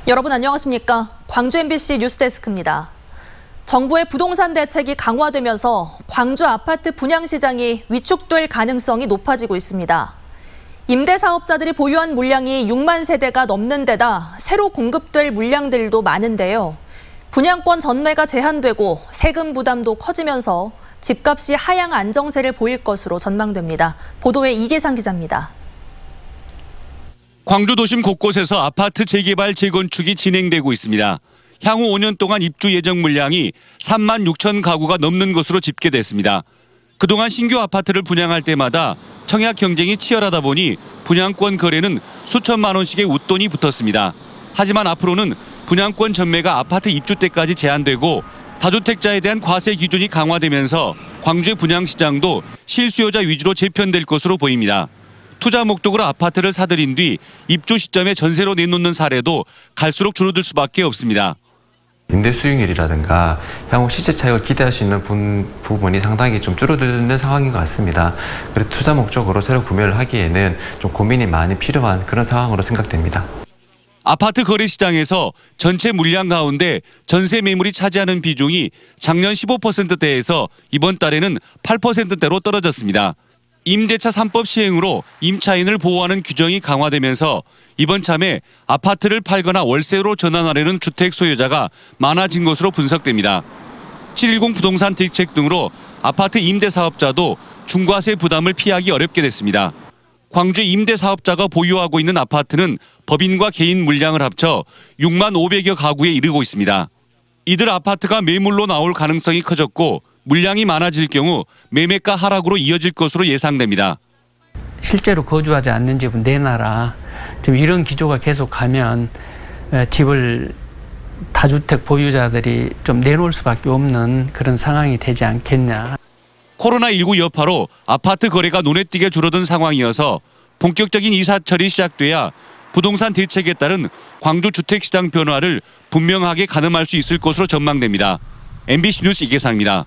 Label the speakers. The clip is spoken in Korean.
Speaker 1: 여러분 안녕하십니까? 광주 MBC 뉴스데스크입니다. 정부의 부동산 대책이 강화되면서 광주 아파트 분양 시장이 위축될 가능성이 높아지고 있습니다. 임대사업자들이 보유한 물량이 6만 세대가 넘는 데다 새로 공급될 물량들도 많은데요. 분양권 전매가 제한되고 세금 부담도 커지면서 집값이 하향 안정세를 보일 것으로 전망됩니다. 보도에 이계상 기자입니다.
Speaker 2: 광주 도심 곳곳에서 아파트 재개발, 재건축이 진행되고 있습니다. 향후 5년 동안 입주 예정 물량이 3만 6천 가구가 넘는 것으로 집계됐습니다. 그동안 신규 아파트를 분양할 때마다 청약 경쟁이 치열하다 보니 분양권 거래는 수천만 원씩의 웃돈이 붙었습니다. 하지만 앞으로는 분양권 전매가 아파트 입주 때까지 제한되고 다주택자에 대한 과세 기준이 강화되면서 광주의 분양 시장도 실수요자 위주로 재편될 것으로 보입니다. 투자 목적으로 아파트를 사들인 뒤 입주 시점에 전세로 내놓는 사례도 갈수록 줄어들 수밖에 없습니다.
Speaker 3: 임대 수익률이라든가 향후 시세 차익을 기대할 수 있는 부분이 상당히 좀 줄어드는 상황인 것 같습니다. 그래서 투자 목적으로 새로 구매를 하기에는 좀 고민이 많이 필요한 그런 상황으로 생각됩니다.
Speaker 2: 아파트 거래 시장에서 전체 물량 가운데 전세 매물이 차지하는 비중이 작년 15%대에서 이번 달에는 8%대로 떨어졌습니다. 임대차 3법 시행으로 임차인을 보호하는 규정이 강화되면서 이번 참에 아파트를 팔거나 월세로 전환하려는 주택 소유자가 많아진 것으로 분석됩니다. 710 부동산 대책 등으로 아파트 임대사업자도 중과세 부담을 피하기 어렵게 됐습니다. 광주 임대사업자가 보유하고 있는 아파트는 법인과 개인 물량을 합쳐 6만 500여 가구에 이르고 있습니다. 이들 아파트가 매물로 나올 가능성이 커졌고 물량이 많아질 경우 매매가 하락으로 이어질 것으로 예상됩니다.
Speaker 4: 실제로 거주하지 않는 집은 내놔라. 지금 이런 기조가 계속 가면 집을 다주택 보유자들이 좀 내놓을 수밖에 없는 그런 상황이 되지 않겠냐.
Speaker 2: 코로나19 여파로 아파트 거래가 눈에 띄게 줄어든 상황이어서 본격적인 이사철이 시작돼야 부동산 대책에 따른 광주 주택시장 변화를 분명하게 가늠할 수 있을 것으로 전망됩니다. MBC 뉴스 이계상입니다.